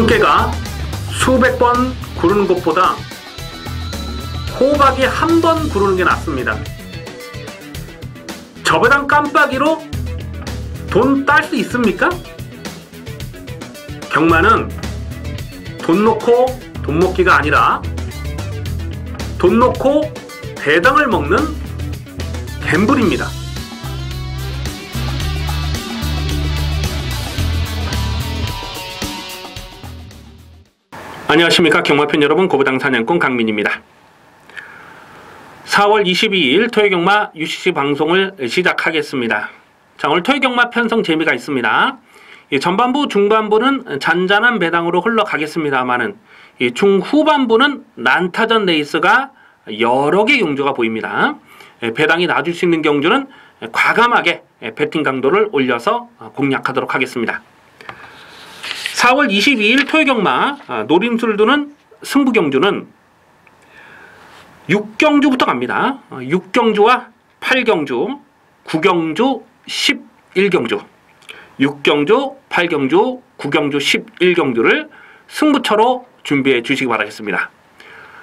한 개가 수백 번 구르는 것보다 호박이 한 번 구르는 게 낫습니다. 저배당 깜빡이로 돈 딸 수 있습니까? 경마는 돈 놓고 돈 먹기가 아니라 돈 놓고 배당을 먹는 갬블입니다. 안녕하십니까 경마팬 여러분, 고부당 사냥꾼 강민입니다. 4월 22일 토요경마 UCC 방송을 시작하겠습니다. 자, 오늘 토요경마 편성 재미가 있습니다. 전반부 중반부는 잔잔한 배당으로 흘러가겠습니다만은 중후반부는 난타전 레이스가 여러 개 경주가 보입니다. 배당이 낮을 수 있는 경주는 과감하게 배팅 강도를 올려서 공략하도록 하겠습니다. 4월 22일 토요경마 노림수를 두는 승부경주는 6경주부터 갑니다. 6경주와 8경주, 9경주, 11경주 6경주, 8경주, 9경주, 11경주를 승부처로 준비해 주시기 바라겠습니다.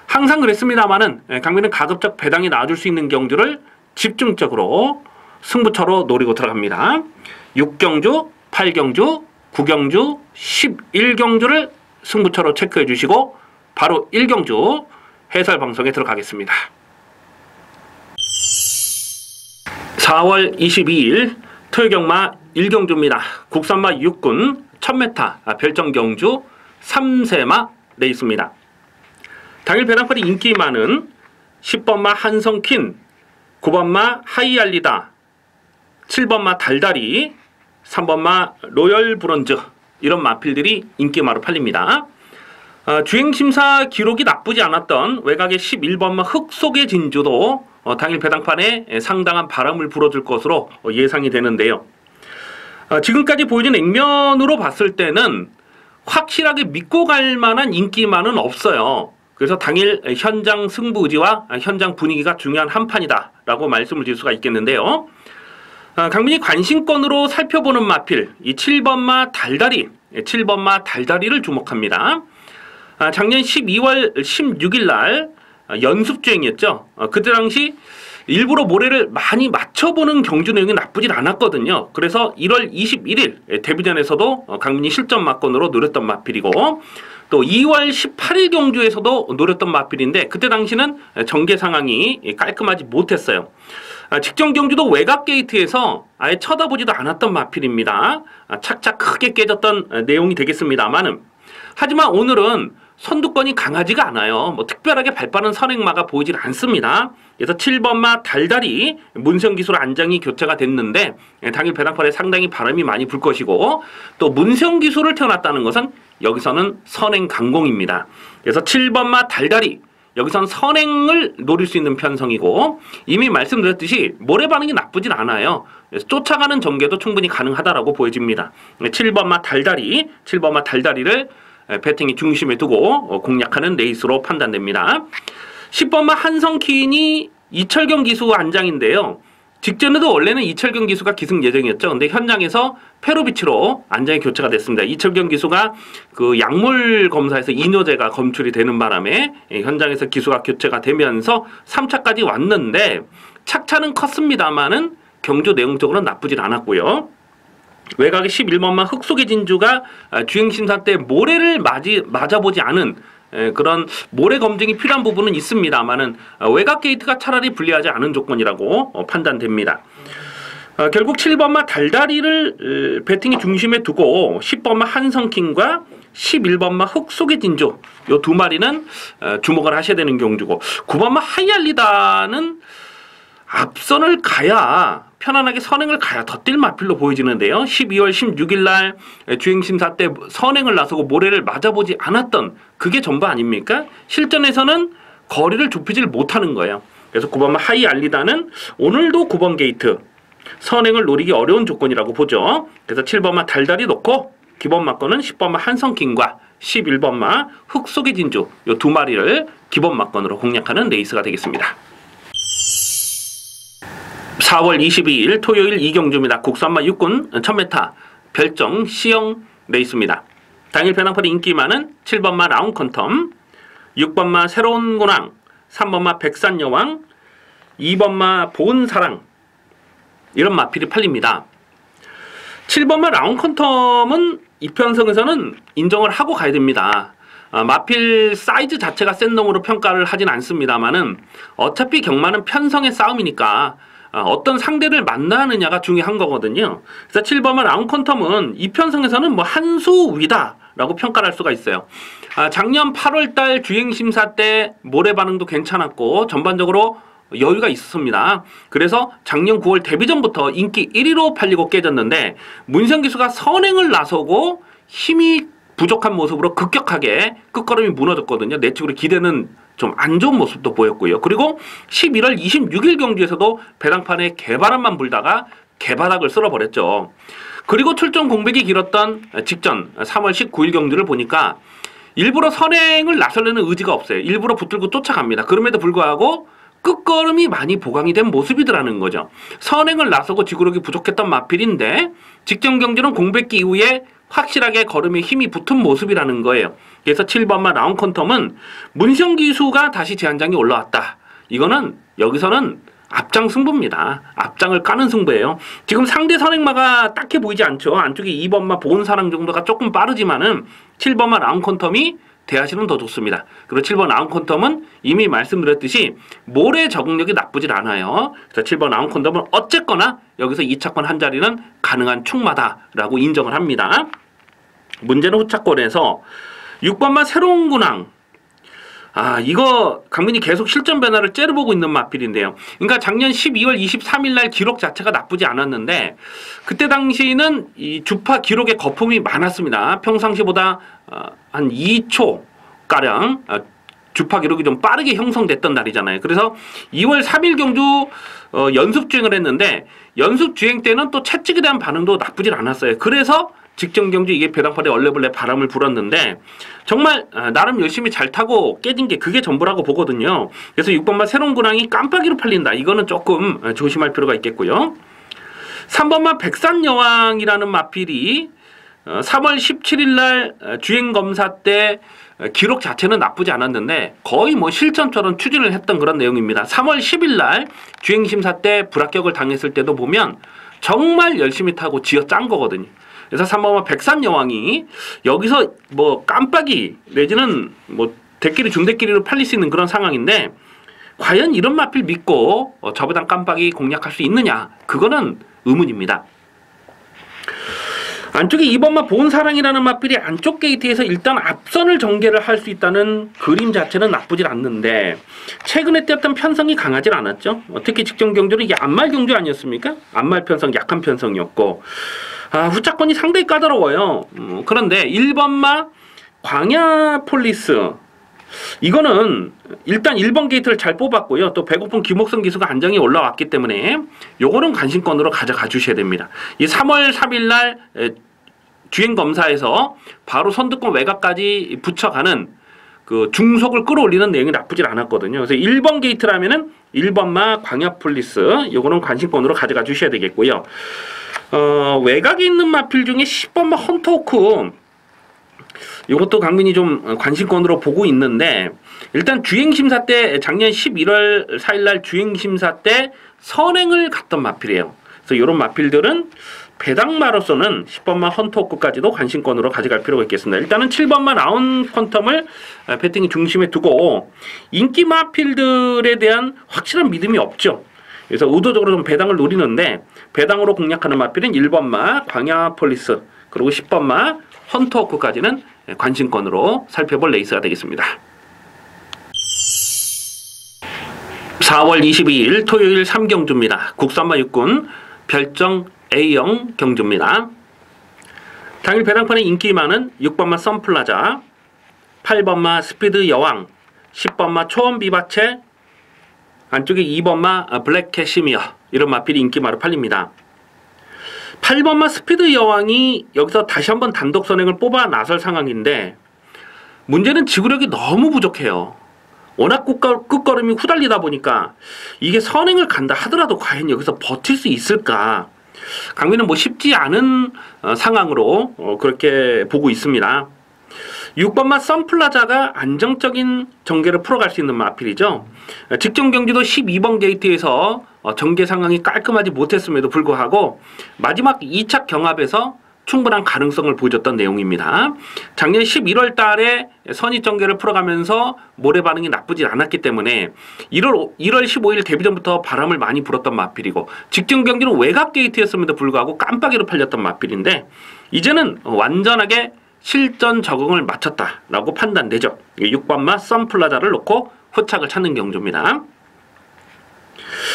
항상 그랬습니다만은 강민은 가급적 배당이 나와줄 수 있는 경주를 집중적으로 승부처로 노리고 들어갑니다. 6경주, 8경주, 9경주, 11경주를 승부처로 체크해 주시고 바로 1경주 해설 방송에 들어가겠습니다. 4월 22일 토요경마 1경주입니다. 국산마 6군 1000m 별정경주 3세마 레이스입니다. 당일 배당팔이 인기 많은 10번마 한성킨, 9번마 하이알리다, 7번마 달달이, 3번마 로열 브론즈, 이런 마필들이 인기마로 팔립니다. 주행심사 기록이 나쁘지 않았던 외곽의 11번마 흑속의 진주도 당일 배당판에 상당한 바람을 불어줄 것으로 예상이 되는데요. 지금까지 보여준 액면으로 봤을 때는 확실하게 믿고 갈 만한 인기만은 없어요. 그래서 당일 현장 승부 의지와 현장 분위기가 중요한 한판이다 라고 말씀을 드릴 수가 있겠는데요. 강민이 관심권으로 살펴보는 마필, 이 7번마 달달이, 7번마 달달이를 주목합니다. 작년 12월 16일 날 연습주행이었죠. 그때 당시 일부러 모래를 많이 맞춰보는 경주 내용이 나쁘진 않았거든요. 그래서 1월 21일 데뷔전에서도 강민이 실전 막건으로 노렸던 마필이고, 또 2월 18일 경주에서도 노렸던 마필인데 그때 당시는 전개 상황이 깔끔하지 못했어요. 직전 경주도 외곽 게이트에서 아예 쳐다보지도 않았던 마필입니다. 착착 크게 깨졌던 내용이 되겠습니다만은, 하지만 오늘은 선두권이 강하지가 않아요. 특별하게 발빠른 선행마가 보이질 않습니다. 그래서 7번마 달달이 문성기수로 안장이 교체가 됐는데 당일 배당판에 상당히 바람이 많이 불 것이고, 또 문성기수를 태어났다는 것은 여기서는 선행 강공입니다. 그래서 7번마 달달이 여기선 선행을 노릴 수 있는 편성이고, 이미 말씀드렸듯이 모래 반응이 나쁘진 않아요. 그래서 쫓아가는 전개도 충분히 가능하다라고 보여집니다. 7번마 달달이, 7번마 달달이를 배팅이 중심에 두고 공략하는 레이스로 판단됩니다. 10번마 한성킨이 이철경 기수 안장인데요. 직전에도 원래는 이철경 기수가 기승 예정이었죠. 근데 현장에서 페로비치로 안장이 교체가 됐습니다. 이철경 기수가 그 약물 검사에서 이뇨제가 검출이 되는 바람에 현장에서 기수가 교체가 되면서 3차까지 왔는데 착차는 컸습니다만은 경주 내용적으로는 나쁘진 않았고요. 외곽의 11번마 흑속의 진주가 주행심사 때 모래를 맞아보지 않은 그런 모래 검증이 필요한 부분은 있습니다만은 외곽 게이트가 차라리 불리하지 않은 조건이라고 판단됩니다. 결국 7번마 달달이를 배팅이 중심에 두고 10번마 한성킹과 11번마 흑속의 진주, 요 두 마리는 주목을 하셔야 되는 경주고, 9번마 하이알리다는 앞선을 가야, 편안하게 선행을 가야 더 뛸 마필로 보여지는데요. 12월 16일 날 주행심사 때 선행을 나서고 모래를 맞아보지 않았던 그게 전부 아닙니까? 실전에서는 거리를 좁히질 못하는 거예요. 그래서 9번마 하이알리다는 오늘도 9번 게이트 선행을 노리기 어려운 조건이라고 보죠. 그래서 7번마 달달이 놓고 기본 막건은 10번마 한성킹과 11번마 흑속의 진주, 이 두 마리를 기본 막건으로 공략하는 레이스가 되겠습니다. 4월 22일 토요일 2경주입니다. 국산마 6군 1000m 별정 C형 레이스입니다. 당일 배당팔이 인기 많은 7번마 라운컨텀, 6번마 새로운 군왕, 3번마 백산여왕, 2번마 보은사랑 이런 마필이 팔립니다. 7번마 라운컨텀은 이편성에서는 인정을 하고 가야 됩니다. 마필 사이즈 자체가 센 놈으로 평가를 하진 않습니다만은 어차피 경마는 편성의 싸움이니까 어떤 상대를 만나느냐가 중요한 거거든요. 그래서 7번마 라운컨텀은 이편성에서는 뭐 한 수 위다라고 평가를 할 수가 있어요. 작년 8월달 주행심사 때 모래 반응도 괜찮았고 전반적으로 여유가 있었습니다. 그래서 작년 9월 데뷔전부터 인기 1위로 팔리고 깨졌는데 문성기수가 선행을 나서고 힘이 부족한 모습으로 급격하게 끝걸음이 무너졌거든요. 내측으로 기대는 좀 안 좋은 모습도 보였고요. 그리고 11월 26일 경주에서도 배당판에 개바람만 불다가 개바닥을 쓸어버렸죠. 그리고 출전 공백이 길었던 직전 3월 19일 경주를 보니까 일부러 선행을 나서려는 의지가 없어요. 일부러 붙들고 쫓아갑니다. 그럼에도 불구하고 끝걸음이 많이 보강이 된 모습이더라는 거죠. 선행을 나서고 지구력이 부족했던 마필인데 직전 경주는 공백기 이후에 확실하게 걸음에 힘이 붙은 모습이라는 거예요. 그래서 7번마 라운컨텀은 문성기수가 다시 제한장에 올라왔다. 이거는 여기서는 앞장 승부입니다. 앞장을 까는 승부예요. 지금 상대 선행마가 딱히 보이지 않죠. 안쪽에 2번마 보은사랑 정도가 조금 빠르지만은 7번마 라운컨텀이 대하시는 더 좋습니다. 그리고 7번 라운컨텀은 이미 말씀드렸듯이 모래 적응력이 나쁘질 않아요. 그래서 7번 라운컨텀은 어쨌거나 여기서 2차권 한 자리는 가능한 충마다라고 인정을 합니다. 문제는 후차권에서 6번마 새로운 군왕. 이거 강민이 계속 실전 변화를 째려보고 있는 마필인데요. 그러니까 작년 12월 23일 날 기록 자체가 나쁘지 않았는데 그때 당시는 이 주파 기록에 거품이 많았습니다. 평상시보다 한 2초 가량 주파 기록이 좀 빠르게 형성됐던 날이잖아요. 그래서 2월 3일 경주 연습 주행을 했는데 연습 주행 때는 또 채찍에 대한 반응도 나쁘진 않았어요. 그래서 직전 경주 이게 배당팔에 얼레벌레 바람을 불었는데 정말 나름 열심히 잘 타고 깨진 게 그게 전부라고 보거든요. 그래서 6번마 새로운 군왕이 깜빡이로 팔린다. 이거는 조금 조심할 필요가 있겠고요. 3번마 백산여왕이라는 마필이 3월 17일 날 주행검사 때 기록 자체는 나쁘지 않았는데 거의 뭐 실전처럼 추진을 했던 그런 내용입니다. 3월 10일 날 주행심사 때 불합격을 당했을 때도 보면 정말 열심히 타고 쥐어짠 거거든요. 그래서 3번마 백산여왕이 여기서 뭐 깜빡이 내지는 뭐 대끼리 중대끼리로 팔릴 수 있는 그런 상황인데 과연 이런 마필 믿고 저배당 깜빡이 공략할 수 있느냐, 그거는 의문입니다. 안쪽에 2번마 보은사랑이라는 마필이 안쪽 게이트에서 일단 앞선을 전개를 할 수 있다는 그림 자체는 나쁘질 않는데 최근에 때였던 편성이 강하진 않았죠. 특히 직전 경주는 이게 안말 경주 아니었습니까? 안말 편성 약한 편성이었고 후차권이 상당히 까다로워요. 그런데 1번마 광야폴리스 이거는 일단 1번 게이트를 잘 뽑았고요. 또 배고픈 김옥성 기수가 안정이 올라왔기 때문에 요거는 관심권으로 가져가 주셔야 됩니다. 이 3월 3일 날 주행검사에서 바로 선두권 외곽까지 붙여가는 그 중속을 끌어올리는 내용이 나쁘질 않았거든요. 그래서 1번 게이트라면은 1번마 광야폴리스 요거는 관심권으로 가져가 주셔야 되겠고요. 외곽에 있는 마필 중에 10번마 헌터호크 이것도 강민이 좀 관심권으로 보고 있는데 일단 주행심사 때 작년 11월 4일 날 주행심사 때 선행을 갔던 마필이에요. 그래서 이런 마필들은 배당마로서는 10번마 헌터호크까지도 관심권으로 가져갈 필요가 있겠습니다. 일단은 7번마 라운컨텀을 배팅의 중심에 두고 인기 마필들에 대한 확실한 믿음이 없죠. 그래서 의도적으로 좀 배당을 노리는데 배당으로 공략하는 마필은 1번마 광야폴리스 그리고 10번마 헌터호크까지는 관심권으로 살펴볼 레이스가 되겠습니다. 4월 22일 토요일 3경주입니다. 국산마 육군 별정 A형 경주입니다. 당일 배당판에 인기 많은 6번마 선플라자, 8번마 스피드 여왕, 10번마 초원 비바체, 안쪽에 2번마 블랙 캐시미어 이런 마필이 인기마로 팔립니다. 8번마 스피드 여왕이 여기서 다시 한번 단독 선행을 뽑아 나설 상황인데 문제는 지구력이 너무 부족해요. 워낙 끝걸음이 후달리다 보니까 이게 선행을 간다 하더라도 과연 여기서 버틸 수 있을까? 강민은 뭐 쉽지 않은 상황으로 그렇게 보고 있습니다. 6번마 선플라자가 안정적인 전개를 풀어갈 수 있는 마필이죠. 직전 경주도 12번 게이트에서 전개 상황이 깔끔하지 못했음에도 불구하고 마지막 2차 경합에서 충분한 가능성을 보여줬던 내용입니다. 작년 11월 달에 선입 전개를 풀어가면서 모래 반응이 나쁘지 않았기 때문에 1월 15일 데뷔전부터 바람을 많이 불었던 마필이고 직전 경기는 외곽 게이트였음에도 불구하고 깜빡이로 팔렸던 마필인데 이제는 완전하게 실전 적응을 마쳤다라고 판단되죠. 6번마 선플라자를 놓고 후착을 찾는 경주입니다.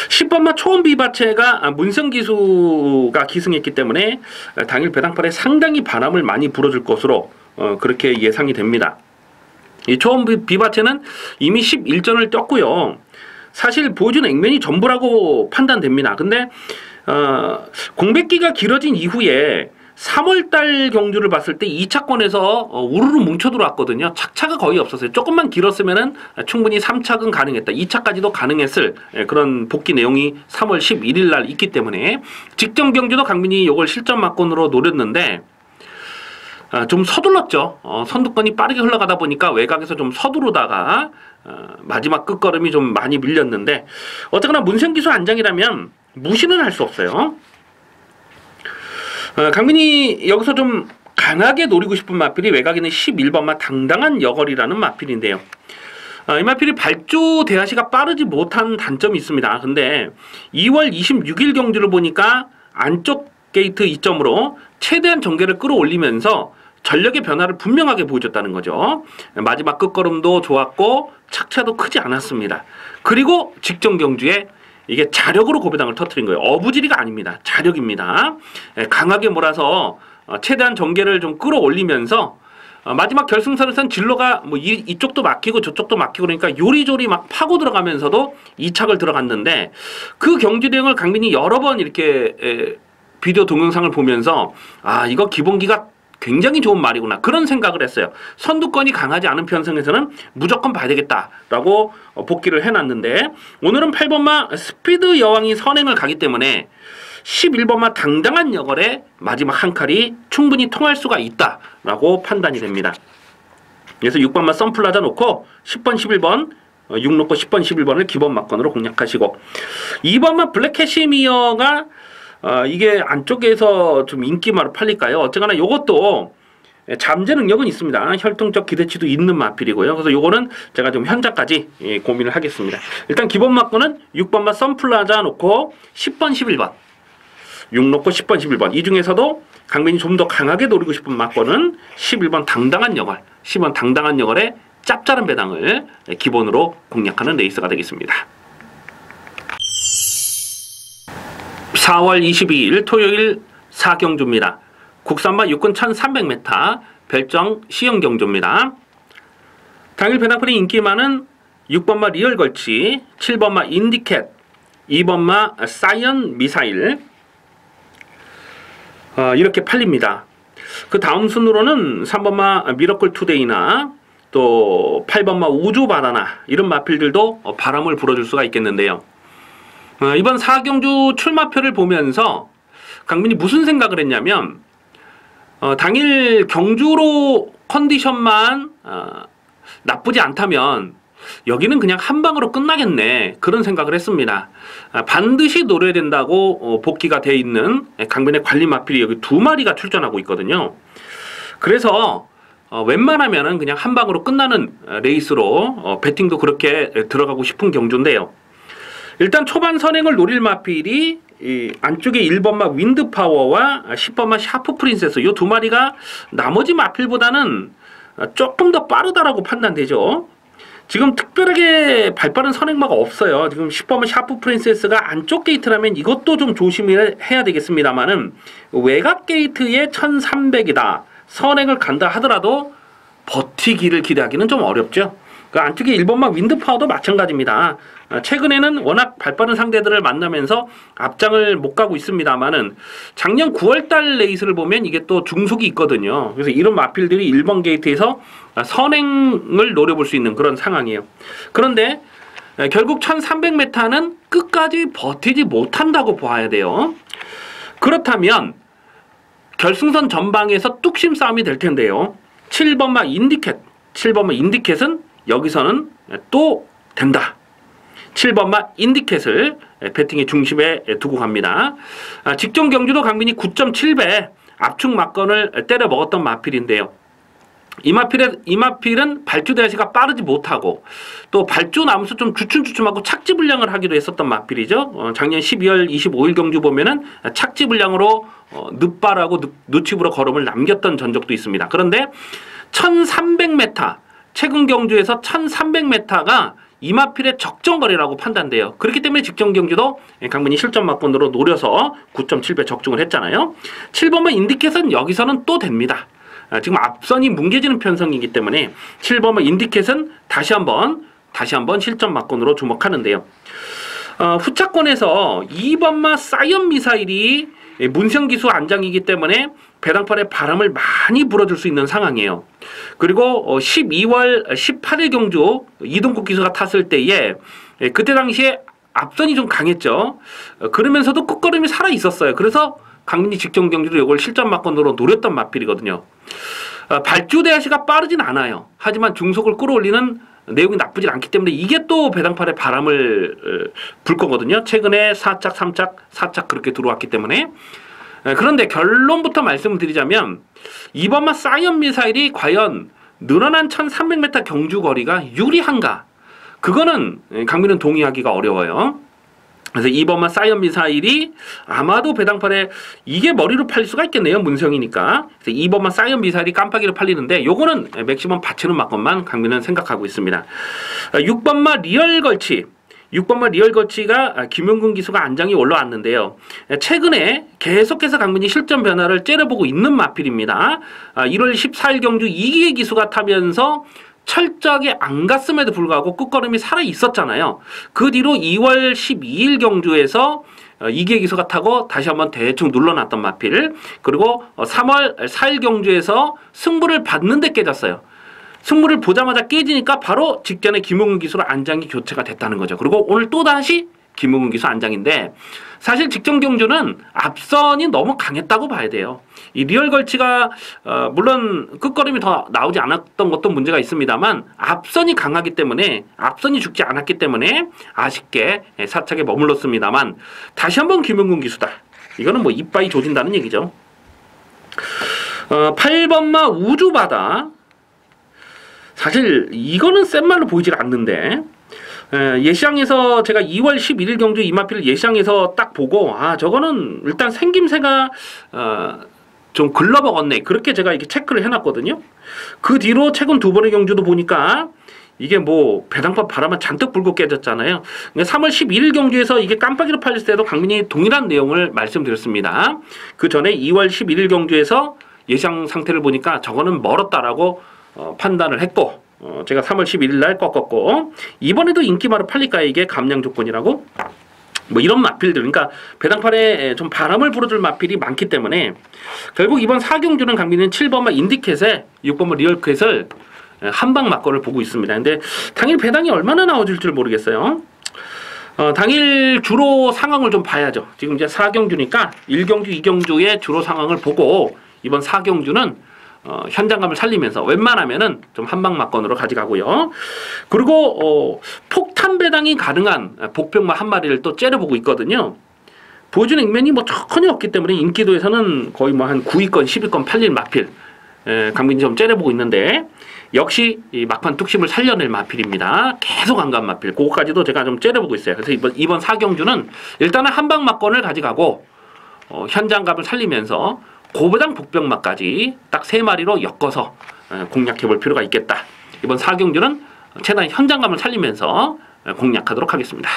10번마 초원비바체가 문성기수가 기승했기 때문에 당일 배당팔에 상당히 바람을 많이 불어줄 것으로 그렇게 예상이 됩니다. 이 초원비바체는 이미 11전을 떴고요. 사실 보여준 액면이 전부라고 판단됩니다. 근데 공백기가 길어진 이후에 3월달 경주를 봤을 때 2차권에서 우르르 뭉쳐 들어왔거든요. 착차가 거의 없었어요. 조금만 길었으면은 충분히 3착은 가능했다. 2차까지도 가능했을 그런 복귀 내용이 3월 11일 날 있기 때문에 직전 경주도 강민이 이걸 실전 막권으로 노렸는데 좀 서둘렀죠. 선두권이 빠르게 흘러가다 보니까 외곽에서 좀 서두르다가 마지막 끝걸음이 좀 많이 밀렸는데 어쨌거나 문생기수 안장이라면 무시는 할 수 없어요. 강민이 여기서 좀 강하게 노리고 싶은 마필이 외곽에는 11번마 당당한 여걸이라는 마필인데요. 이 마필이 발주 대하시가 빠르지 못한 단점이 있습니다. 근데 2월 26일 경주를 보니까 안쪽 게이트 2점으로 최대한 전개를 끌어올리면서 전력의 변화를 분명하게 보여줬다는 거죠. 마지막 끝걸음도 좋았고 착차도 크지 않았습니다. 그리고 직전 경주에 이게 자력으로 고배당을 터뜨린 거예요. 어부지리가 아닙니다. 자력입니다. 강하게 몰아서 최대한 전개를 좀 끌어올리면서 마지막 결승선에선 진로가 뭐 이쪽도 막히고 저쪽도 막히고 그러니까 요리조리 막 파고 들어가면서도 2착을 들어갔는데 그 경주 대응을 강민이 여러 번 이렇게 비디오 동영상을 보면서 아 이거 기본기가 굉장히 좋은 말이구나 그런 생각을 했어요. 선두권이 강하지 않은 편성에서는 무조건 봐야 되겠다라고 복귀를 해놨는데 오늘은 8번마 스피드 여왕이 선행을 가기 때문에 11번마 당당한 여걸의 마지막 한 칼이 충분히 통할 수가 있다라고 판단이 됩니다. 그래서 6번마 선플라자 놓고 10번 11번 6 놓고 10번 11번을 기본 막건으로 공략하시고 2번마 블랙캐시미어가 이게 안쪽에서 좀 인기마로 팔릴까요? 어쨌거나 요것도 잠재 능력은 있습니다. 혈통적 기대치도 있는 마필이고요. 그래서 요거는 제가 좀 현장까지 고민을 하겠습니다. 일단 기본 막고는 6번마 선플라자 놓고 10번 11번 6 놓고 10번 11번 이 중에서도 강민이 좀 더 강하게 노리고 싶은 막고는 11번 당당한 여걸 10번 당당한 여걸의 짭짤한 배당을 기본으로 공략하는 레이스가 되겠습니다. 4월 22일 토요일 4경주입니다. 국산마 육군 1300m 별정 시형경주입니다. 당일 배당풀이 인기 많은 6번마 리얼걸치, 7번마 인디캣, 2번마 사이언 미사일 이렇게 팔립니다. 그 다음 순으로는 3번마 미러클 투데이나 또 8번마 우주바나나 이런 마필들도 바람을 불어줄 수가 있겠는데요. 이번 4경주 출마표를 보면서 강민이 무슨 생각을 했냐면 당일 경주로 컨디션만 나쁘지 않다면 여기는 그냥 한 방으로 끝나겠네 그런 생각을 했습니다. 반드시 노려야 된다고 복귀가 돼 있는 강민의 관리 마필이 여기 2마리가 출전하고 있거든요. 그래서 웬만하면 그냥 한 방으로 끝나는 레이스로 배팅도 그렇게 들어가고 싶은 경주인데요. 일단 초반 선행을 노릴 마필이 안쪽에 1번마 윈드파워와 10번마 샤프 프린세스 이 2마리가 나머지 마필보다는 조금 더 빠르다라고 판단되죠. 지금 특별하게 발빠른 선행마가 없어요. 지금 10번마 샤프 프린세스가 안쪽 게이트라면 이것도 좀 조심해야 되겠습니다만은 외곽 게이트에 1300이다. 선행을 간다 하더라도 버티기를 기대하기는 좀 어렵죠. 그 안쪽에 1번마 윈드파워도 마찬가지입니다. 최근에는 워낙 발빠른 상대들을 만나면서 앞장을 못 가고 있습니다만은 작년 9월달 레이스를 보면 이게 또 중속이 있거든요. 그래서 이런 마필들이 1번 게이트에서 선행을 노려볼 수 있는 그런 상황이에요. 그런데 결국 1300m는 끝까지 버티지 못한다고 봐야 돼요. 그렇다면 결승선 전방에서 뚝심 싸움이 될 텐데요. 7번마 인디켓. 7번마 인디켓은 여기서는 또 된다. 7번마 인디켓을 배팅의 중심에 두고 갑니다. 직전 경주도 강민이 9.7배 압축 막건을 때려 먹었던 마필인데요. 이 마필은 발주 대시가 빠르지 못하고 또 발주 나면서 좀 주춤주춤하고 착지 불량을 하기도 했었던 마필이죠. 작년 12월 25일 경주 보면은 착지 불량으로 늦발하고 늦집으로 걸음을 남겼던 전적도 있습니다. 그런데 1300m 최근 경주에서 1300m가 이마필의 적정거리라고 판단돼요. 그렇기 때문에 직전 경주도 강민이 실전 막건으로 노려서 9.7배 적중을 했잖아요. 7번마 인디켓은 여기서는 또 됩니다. 지금 앞선이 뭉개지는 편성이기 때문에 7번마 인디켓은 다시 한번 실전 막건으로 주목하는데요. 후차권에서 2번마 사이언 미사일이 문성기수 안장이기 때문에 배당팔에 바람을 많이 불어줄 수 있는 상황이에요. 그리고 12월 18일 경주 이동국 기수가 탔을 때에 그때 당시에 앞선이 좀 강했죠. 그러면서도 끝걸음이 살아 있었어요. 그래서 강민이 직전 경주도 이걸 실전 막건으로 노렸던 마필이거든요. 발주 대시가 빠르진 않아요. 하지만 중속을 끌어올리는 내용이 나쁘진 않기 때문에 이게 또 배당팔에 바람을 불 거거든요. 최근에 4짝, 3짝, 4짝 그렇게 들어왔기 때문에. 그런데 결론부터 말씀을 드리자면 이번마 사이언 미사일이 과연 늘어난 1300m 경주 거리가 유리한가? 그거는 강민은 동의하기가 어려워요. 그래서 이번마 사이언 미사일이 아마도 배당팔에 이게 머리로 팔릴 수가 있겠네요. 문성이니까. 그래서 이번마 사이언 미사일이 깜빡이로 팔리는데 요거는 맥시멈 받치는 막건만 강민은 생각하고 있습니다. 6번마 리얼 걸치. 6번마 리얼 걸치가 김용근 기수가 안장이 올라왔는데요. 최근에 계속해서 강민이 실전 변화를 째려보고 있는 마필입니다. 1월 14일 경주 이기계 기수가 타면서 철저하게 안 갔음에도 불구하고 끝걸음이 살아 있었잖아요. 그 뒤로 2월 12일 경주에서 이기계 기수가 타고 다시 한번 대충 눌러놨던 마필. 그리고 3월 4일 경주에서 승부를 봤는데 깨졌어요. 승부를 보자마자 깨지니까 바로 직전에 김용근 기수로 안장이 교체가 됐다는 거죠. 그리고 오늘 또다시 김용근 기수 안장인데 사실 직전 경주는 앞선이 너무 강했다고 봐야 돼요. 이 리얼 걸치가 물론 끝걸음이 더 나오지 않았던 것도 문제가 있습니다만 앞선이 강하기 때문에 앞선이 죽지 않았기 때문에 아쉽게 사착에 머물렀습니다만 다시 한번 김용근 기수다. 이거는 뭐 이빠이 조진다는 얘기죠. 8번마 우주바다. 사실 이거는 센 말로 보이질 않는데 예시장에서 제가 2월 11일 경주 이마필을 예시장에서 딱 보고 저거는 일단 생김새가 좀 글러먹었네 그렇게 제가 이렇게 체크를 해놨거든요. 그 뒤로 최근 두 번의 경주도 보니까 이게 뭐 배당파 바람만 잔뜩 불고 깨졌잖아요. 3월 11일 경주에서 이게 깜빡이로 팔릴 때도 강민이 동일한 내용을 말씀드렸습니다. 그 전에 2월 11일 경주에서 예상 상태를 보니까 저거는 멀었다라고 판단을 했고 제가 3월 11일 날 꺾었고 이번에도 인기마로 팔릴까요? 이게 감량 조건이라고? 뭐 이런 마필들 그러니까 배당팔에 좀 바람을 불어줄 마필이 많기 때문에 결국 이번 4경주는 강민은 7번마 인디켓에 6번마 리얼켓을 한방 막건을 보고 있습니다. 근데 당일 배당이 얼마나 나와줄 줄 모르겠어요. 당일 주로 상황을 좀 봐야죠. 지금 이제 4경주니까 1경주, 2경주의 주로 상황을 보고 이번 4경주는 현장감을 살리면서 웬만하면은 좀 한방 막건으로 가져가고요. 그리고 폭탄 배당이 가능한 복병마 한 마리를 또 째려보고 있거든요. 보여주는 액면이 뭐 전혀 없기 때문에 인기도에서는 거의 뭐 한 9위권, 10위권 팔릴 마필 강민이 좀 째려보고 있는데 역시 이 막판 뚝심을 살려낼 마필입니다. 계속 안 간 마필. 그거까지도 제가 좀 째려보고 있어요. 그래서 이번 4경주는 일단은 한방 막건을 가져가고 현장감을 살리면서 고배당 복병마까지 딱 3마리로 엮어서 공략해 볼 필요가 있겠다. 이번 4경주는 최대한 현장감을 살리면서 공략하도록 하겠습니다.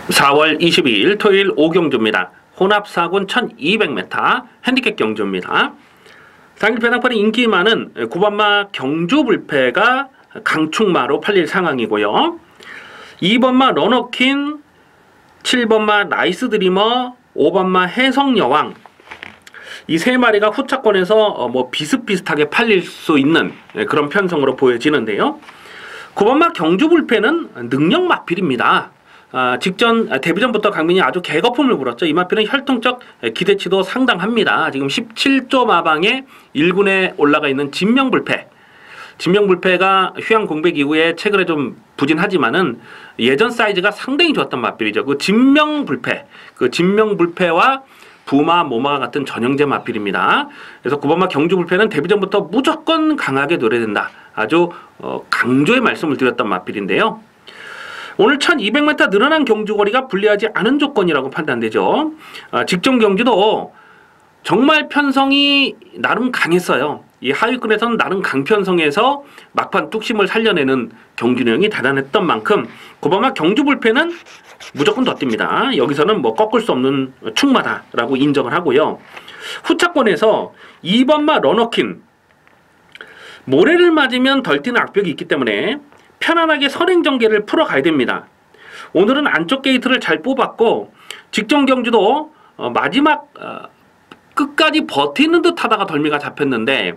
4월 22일 토요일 5경주입니다. 혼합 4군 1200m 핸디캡 경주입니다. 당일 배당팔이 인기 많은 9번마 경주불패가 강축마로 팔릴 상황이고요. 2번마 러너킨, 7번마 나이스드리머, 5번마 해성여왕 이 3마리가 후차권에서 뭐 비슷비슷하게 팔릴 수 있는 그런 편성으로 보여지는데요. 9번마 경주불패는 능력 마필입니다. 직전 데뷔전부터 강민이 아주 개거품을 불었죠. 이 마필은 혈통적 기대치도 상당합니다. 지금 17조 마방에 1군에 올라가 있는 진명불패. 진명불패가 휴양 공백 이후에 최근에 좀 부진하지만은 예전 사이즈가 상당히 좋았던 마필이죠. 그 진명불패와 부마, 모마 같은 전형제 마필입니다. 그래서 9번마 경주불패는 데뷔전부터 무조건 강하게 노려된다. 아주 강조의 말씀을 드렸던 마필인데요. 오늘 1200m 늘어난 경주거리가 불리하지 않은 조건이라고 판단되죠. 직전 경주도 정말 편성이 나름 강했어요. 이 하위권에서는 나름 강편성에서 막판 뚝심을 살려내는 경주 내용이 대단했던 만큼 9번마 경주불패는 무조건 더 뜁니다. 여기서는 뭐 꺾을 수 없는 충마다라고 인정을 하고요. 후차권에서 2번마 러너킨 모래를 맞으면 덜 뛰는 악벽이 있기 때문에 편안하게 선행전개를 풀어가야 됩니다. 오늘은 안쪽 게이트를 잘 뽑았고 직전 경주도 마지막 끝까지 버티는 듯 하다가 덜미가 잡혔는데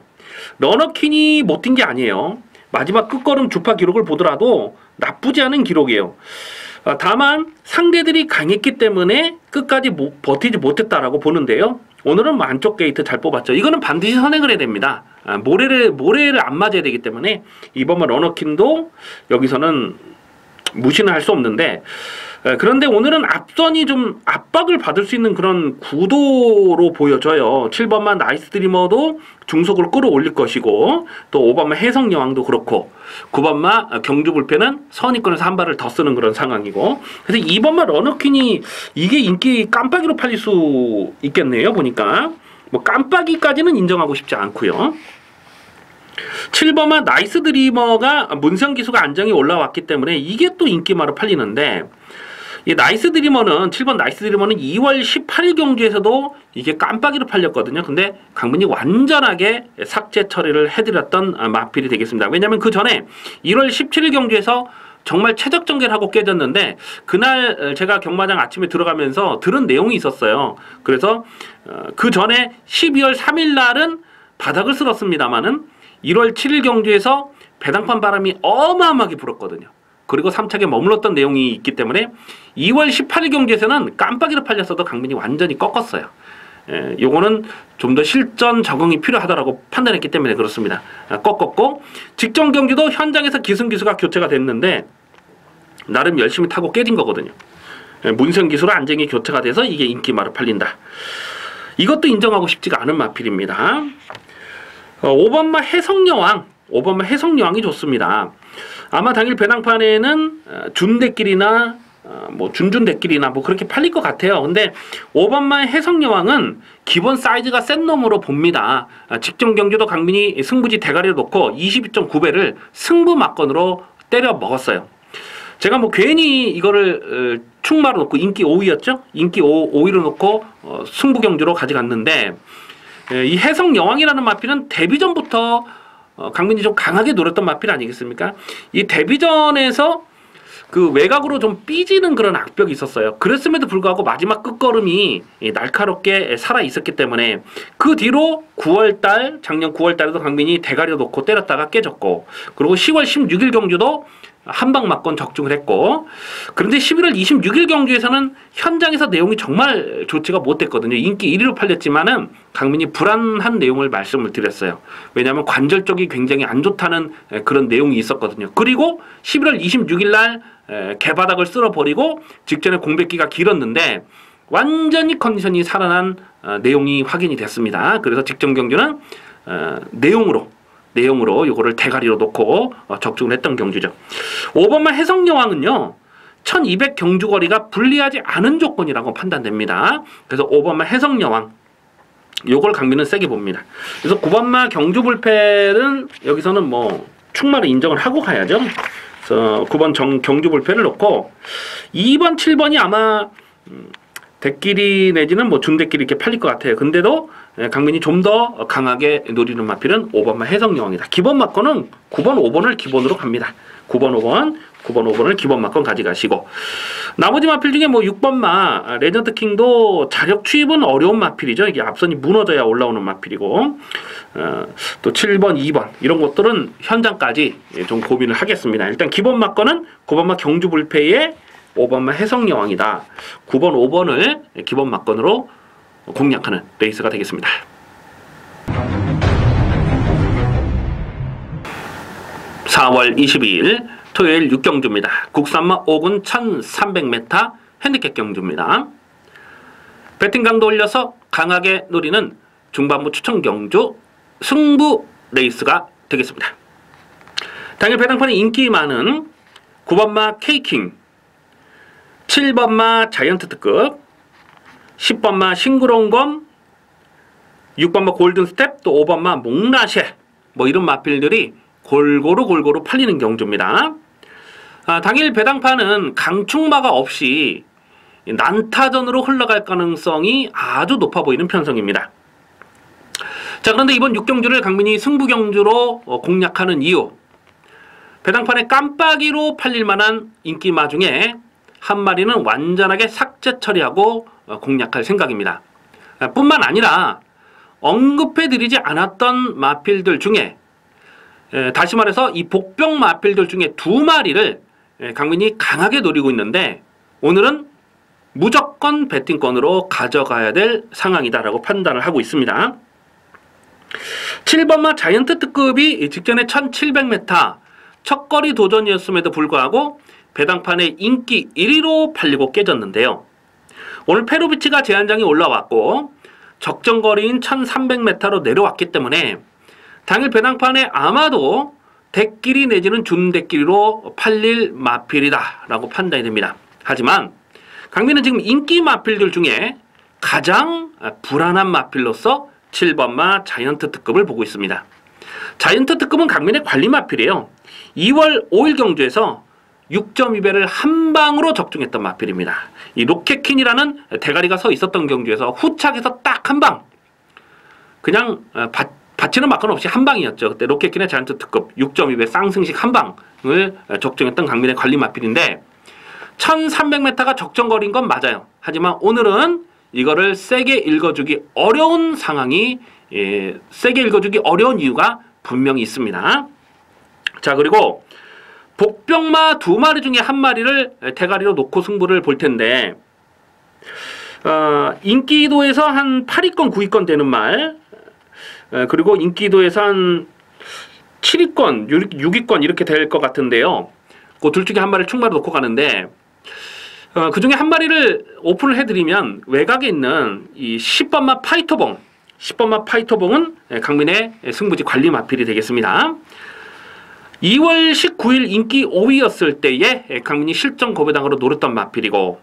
러너킨이 못 뛴 게 아니에요. 마지막 끝걸음 주파 기록을 보더라도 나쁘지 않은 기록이에요. 다만 상대들이 강했기 때문에 끝까지 버티지 못했다라고 보는데요. 오늘은 뭐 안쪽 게이트 잘 뽑았죠. 이거는 반드시 선행을 해야 됩니다. 모래를 안 맞아야 되기 때문에 이번 러너킨도 여기서는 무시는 할 수 없는데, 그런데 오늘은 앞선이 좀 압박을 받을 수 있는 그런 구도로 보여져요. 7번만 나이스 드리머도 중속을 끌어올릴 것이고, 또 5번만 해성여왕도 그렇고, 9번만 경주불패는 선입권에서 한 발을 더 쓰는 그런 상황이고, 그래서 2번만 러너퀸이 이게 인기 깜빡이로 팔릴 수 있겠네요. 보니까 뭐 깜빡이까지는 인정하고 싶지 않고요. 7번만 나이스 드리머가 문성 기수가 안정이 올라왔기 때문에 이게 또 인기마로 팔리는데, 이 나이스 드리머는 7번 나이스 드리머는 2월 18일 경주에서도 이게 깜빡이로 팔렸거든요. 근데 강민이 완전하게 삭제 처리를 해드렸던 마필이 되겠습니다. 왜냐하면 그 전에 1월 17일 경주에서 정말 최적 전개를 하고 깨졌는데, 그날 제가 경마장 아침에 들어가면서 들은 내용이 있었어요. 그래서 그 전에 12월 3일 날은 바닥을 쓸었습니다만은 1월 7일 경주에서 배당판 바람이 어마어마하게 불었거든요. 그리고 3착에 머물렀던 내용이 있기 때문에 2월 18일 경주에서는 깜빡이로 팔렸어도 강민이 완전히 꺾었어요. 요거는 좀 더 실전 적응이 필요하다고 판단했기 때문에 그렇습니다. 꺾었고, 직전 경주도 현장에서 기승기수가 교체가 됐는데 나름 열심히 타고 깨진 거거든요. 문성 기수로 안정이 교체가 돼서 이게 인기마로 팔린다. 이것도 인정하고 싶지가 않은 마필입니다. 5번마 해성여왕, 5번마 해성여왕이 좋습니다. 아마 당일 배당판에는 준대길이나 뭐 준준대길이나 뭐 그렇게 팔릴 것 같아요. 근데 5번마 해성여왕은 기본 사이즈가 센 놈으로 봅니다. 직전 경주도 강민이 승부지 대가리를 놓고 22.9배를 승부 막건으로 때려 먹었어요. 제가 뭐 괜히 이거를 충마로 놓고 인기 5위였죠? 인기 5위로 놓고 승부 경주로 가져갔는데, 이 해성여왕이라는 마필은 데뷔전부터 강민이 좀 강하게 노렸던 마필 아니겠습니까? 이 데뷔전에서 그 외곽으로 좀 삐지는 그런 악벽이 있었어요. 그랬음에도 불구하고 마지막 끝걸음이 날카롭게 살아 있었기 때문에 그 뒤로 9월달, 작년 9월달에도 강민이 대가리 놓고 때렸다가 깨졌고, 그리고 10월 16일 경주도 한방 맞건 적중을 했고, 그런데 11월 26일 경주에서는 현장에서 내용이 정말 좋지가 못했거든요. 인기 1위로 팔렸지만은 강민이 불안한 내용을 말씀을 드렸어요. 왜냐하면 관절 쪽이 굉장히 안 좋다는 그런 내용이 있었거든요. 그리고 11월 26일 날 개바닥을 쓸어버리고 직전에 공백기가 길었는데 완전히 컨디션이 살아난 내용이 확인이 됐습니다. 그래서 직전 경주는 내용으로 요거를 대가리로 놓고 적중을 했던 경주죠. 5번만 해성여왕은요, 1200 경주거리가 불리하지 않은 조건이라고 판단됩니다. 그래서 5번만 해성여왕, 요걸 강민은 세게 봅니다. 그래서 9번만 경주불패는 여기서는 뭐 충마로 인정을 하고 가야죠. 그래서 9번 경주불패를 놓고 2번, 7번이 아마 대끼리 내지는 뭐 준대끼리 이렇게 팔릴 것 같아요. 근데도 강민이 좀 더 강하게 노리는 마필은 5번마 해성여왕이다. 기본 마건은 9번, 5번을 기본으로 갑니다. 9번, 5번을 기본 마건 가져가시고, 나머지 마필 중에 뭐 6번마 레전드 킹도 자력 취입은 어려운 마필이죠. 이게 앞선이 무너져야 올라오는 마필이고, 또 7번, 2번 이런 것들은 현장까지 좀 고민을 하겠습니다. 일단 기본 마건은 9번마 경주불패에 5번마 해성여왕이다. 9번, 5번을 기본 막건으로 공략하는 레이스가 되겠습니다. (4월 22일) 토요일 6경주입니다. 국산마 5군 1300m 핸디캡 경주입니다. 배팅 강도 올려서 강하게 노리는 중반부 추천 경주 승부 레이스가 되겠습니다. 당일 배당판에 인기 많은 9번마 K킹, 7번마 자이언트 특급, 10번마 싱그러운검, 6번마 골든스텝, 또 5번마 몽라쉐, 뭐 이런 마필들이 골고루 팔리는 경주입니다. 당일 배당판은 강축마가 없이 난타전으로 흘러갈 가능성이 아주 높아 보이는 편성입니다. 자, 그런데 이번 6경주를 강민이 승부경주로 공략하는 이유, 배당판에 깜빡이로 팔릴 만한 인기마 중에 한 마리는 완전하게 삭제 처리하고 공략할 생각입니다. 뿐만 아니라 언급해드리지 않았던 마필들 중에, 다시 말해서 이 복병 마필들 중에 2마리를 강민이 강하게 노리고 있는데 오늘은 무조건 배팅권으로 가져가야 될 상황이다라고 판단을 하고 있습니다. 7번마 자이언트 특급이 직전에 1700m 첫거리 도전이었음에도 불구하고 배당판에 인기 1위로 팔리고 깨졌는데요. 오늘 페로비치가 제한장이 올라왔고 적정거리인 1300m로 내려왔기 때문에 당일 배당판에 아마도 대끼리 내지는 준대끼리로 팔릴 마필이다 라고 판단이 됩니다. 하지만 강민은 지금 인기 마필들 중에 가장 불안한 마필로서 7번마 자이언트 특급을 보고 있습니다. 자이언트 특급은 강민의 관리 마필이에요. 2월 5일 경주에서 6.2배를 한 방으로 적중했던 마필입니다. 이 로켓퀸이라는 대가리가 서 있었던 경주에서 후착에서 딱 한 방, 그냥 받치는 막건 없이 한 방이었죠. 그때 로켓퀸의 자이언트 특급 6.2배 쌍승식 한 방을 적중했던 강민의 관리 마필인데 1300m가 적정거리인 건 맞아요. 하지만 오늘은 이거를 세게 읽어주기 어려운 상황이, 세게 읽어주기 어려운 이유가 분명히 있습니다. 자, 그리고 복병마 2마리 중에 한 마리를 대가리로 놓고 승부를 볼 텐데, 인기도에서 한 8위권, 9위권 되는 말, 그리고 인기도에서 한 7위권, 6위권 이렇게 될 것 같은데요. 그 둘 중에 한 마리를 충마로 놓고 가는데, 그 중에 한 마리를 오픈을 해드리면 외곽에 있는 이 10번마 파이터봉, 10번마 파이터봉은 강민의 승부지 관리 마필이 되겠습니다. 2월 19일 인기 5위였을 때에 강민이 실전 고배당으로 노렸던 마필이고,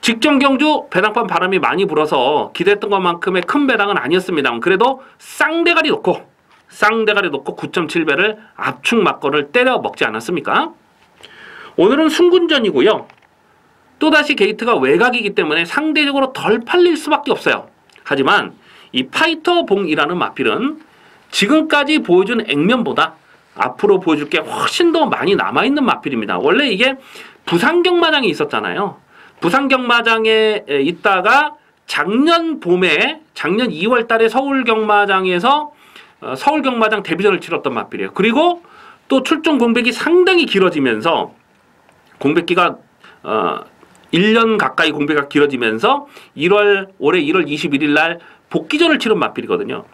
직전 경주 배당판 바람이 많이 불어서 기대했던 것만큼의 큰 배당은 아니었습니다. 그래도 쌍대가리 놓고 9.7배를 압축 막건을 때려 먹지 않았습니까? 오늘은 순군전이고요. 또다시 게이트가 외곽이기 때문에 상대적으로 덜 팔릴 수밖에 없어요. 하지만 이 파이터봉이라는 마필은 지금까지 보여준 액면보다 앞으로 보여줄 게 훨씬 더 많이 남아있는 마필입니다. 원래 이게 부산경마장에 있었잖아요. 부산경마장에 있다가 작년 2월 달에 서울경마장에서 서울경마장 데뷔전을 치렀던 마필이에요. 그리고 또 출전 공백이 상당히 길어지면서 공백기가 1년 가까이 공백기가 길어지면서 올해 1월 21일 날 복귀전을 치른 마필이거든요.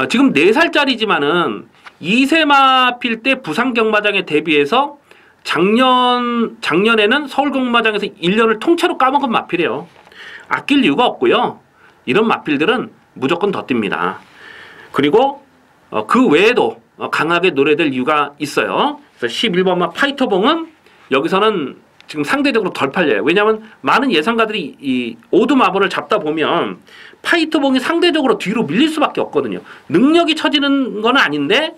지금 4살짜리지만은 2세 마필 때 부산경마장에 데뷔해서 작년에는 서울경마장에서 1년을 통째로 까먹은 마필이에요. 아낄 이유가 없고요. 이런 마필들은 무조건 더 뜁니다. 그리고 그 외에도 강하게 노려될 이유가 있어요. 그래서 11번마 파이터봉은 여기서는 지금 상대적으로 덜 팔려요. 왜냐하면 많은 예상가들이 이 오두마번을 잡다 보면 파이터봉이 상대적으로 뒤로 밀릴 수밖에 없거든요. 능력이 처지는 건 아닌데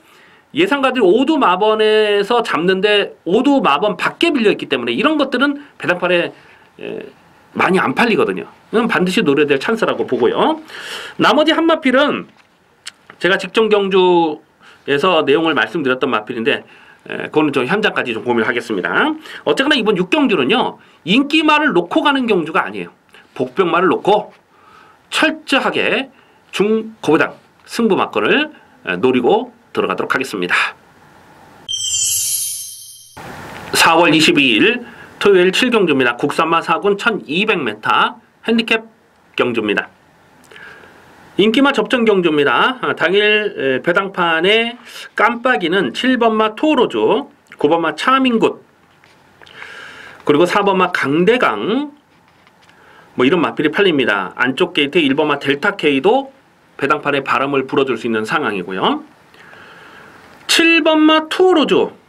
예상가들이 오두마번에서 잡는데 오두마번 밖에 밀려있기 때문에 이런 것들은 배당판에 많이 안 팔리거든요. 이건 반드시 노려야 될 찬스라고 보고요. 나머지 한 마필은 제가 직전 경주에서 내용을 말씀드렸던 마필인데 그거는 좀 현장까지 좀 고민을 하겠습니다. 어쨌거나 이번 6경주는요. 인기말을 놓고 가는 경주가 아니에요. 복병말을 놓고 철저하게 중고배당 승부 막건을 노리고 들어가도록 하겠습니다. 4월 22일 토요일 7경주입니다. 국산마 4군 1200m 핸디캡 경주입니다. 인기마 접전 경주입니다. 당일 배당판의 깜빡이는 7번마 투어로즈, 9번마 차민굿, 그리고 4번마 강대강, 뭐 이런 마필이 팔립니다. 안쪽 게이트 1번마 델타K도 배당판에 바람을 불어줄 수 있는 상황이고요. 7번마 투어로즈,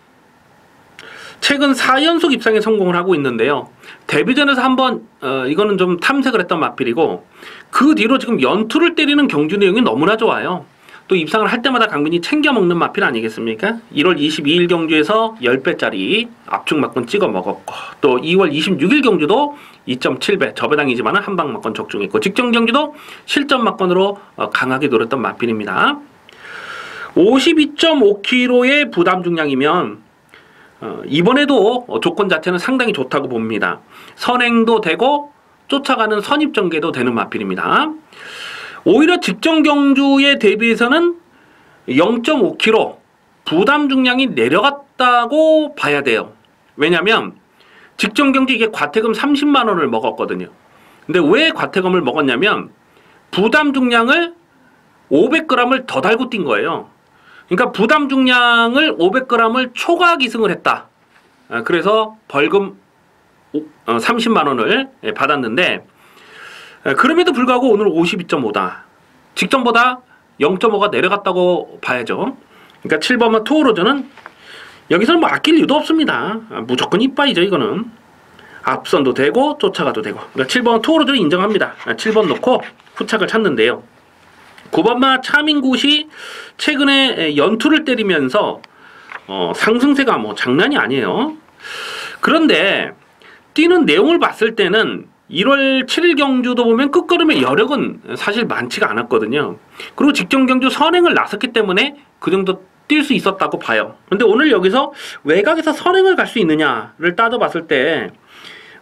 최근 4연속 입상에 성공을 하고 있는데요. 데뷔전에서 한번 이거는 좀 탐색을 했던 마필이고, 그 뒤로 지금 연투를 때리는 경주 내용이 너무나 좋아요. 또 입상을 할 때마다 강민이 챙겨 먹는 마필 아니겠습니까? 1월 22일 경주에서 10배짜리 압축 막건 찍어 먹었고, 또 2월 26일 경주도 2.7배 저배당이지만 한방 막건 적중했고, 직전 경주도 실전 막건으로 강하게 노렸던 마필입니다. 52.5kg의 부담 중량이면 이번에도 조건 자체는 상당히 좋다고 봅니다. 선행도 되고 쫓아가는 선입전개도 되는 마필입니다. 오히려 직전 경주에 대비해서는 0.5kg 부담 중량이 내려갔다고 봐야 돼요. 왜냐면 직전 경주 이게 과태금 30만 원을 먹었거든요. 근데 왜 과태금을 먹었냐면 부담 중량을 500g을 더 달고 뛴 거예요. 그러니까 부담 중량을 500g을 초과 기승을 했다. 그래서 벌금 30만 원을 받았는데, 그럼에도 불구하고 오늘 52.5다. 직전보다 0.5가 내려갔다고 봐야죠. 그러니까 7번마 투어로즈는 여기서는 뭐 아낄 이유도 없습니다. 무조건 이빠이죠. 이거는 앞선도 되고 쫓아가도 되고. 그러니까 7번 투어로즈는 인정합니다. 7번 놓고 후착을 찾는데요. 9번마 차민굿이 최근에 연투를 때리면서 상승세가 뭐 장난이 아니에요. 그런데 뛰는 내용을 봤을 때는 1월 7일 경주도 보면 끝걸음의 여력은 사실 많지가 않았거든요. 그리고 직전 경주 선행을 나섰기 때문에 그 정도 뛸 수 있었다고 봐요. 근데 오늘 여기서 외곽에서 선행을 갈 수 있느냐를 따져봤을 때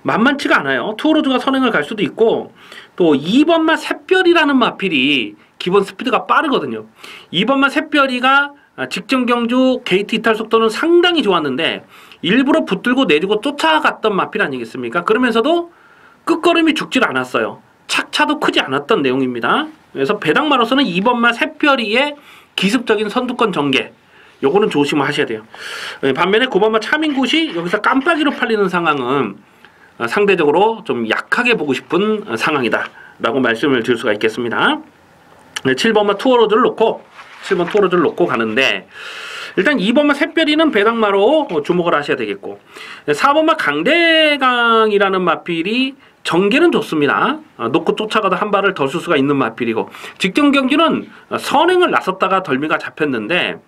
만만치가 않아요. 투어로즈가 선행을 갈 수도 있고, 또 2번마 샛별이라는 마필이 기본 스피드가 빠르거든요. 2번마 샛별이가 직전 경주 게이트 이탈 속도는 상당히 좋았는데 일부러 붙들고 내주고 쫓아갔던 마필 아니겠습니까? 그러면서도 끝걸음이 죽질 않았어요. 착차도 크지 않았던 내용입니다. 그래서 배당마로서는 2번마 샛별이의 기습적인 선두권 전개, 요거는 조심하셔야 돼요. 반면에 9번마 차민굿이 여기서 깜빡이로 팔리는 상황은 상대적으로 좀 약하게 보고 싶은 상황이다 라고 말씀을 드릴 수가 있겠습니다. 7번마 투어로즈를 놓고 7번 투어로즈를 놓고 가는데, 일단 2번마 샛별이는 배당마로 주목을 하셔야 되겠고, 4번마 강대강이라는 마필이 전개는 좋습니다. 놓고 쫓아가도 한 발을 더 쓸 수가 있는 마필이고, 직전 경기는 선행을 나섰다가 덜미가 잡혔는데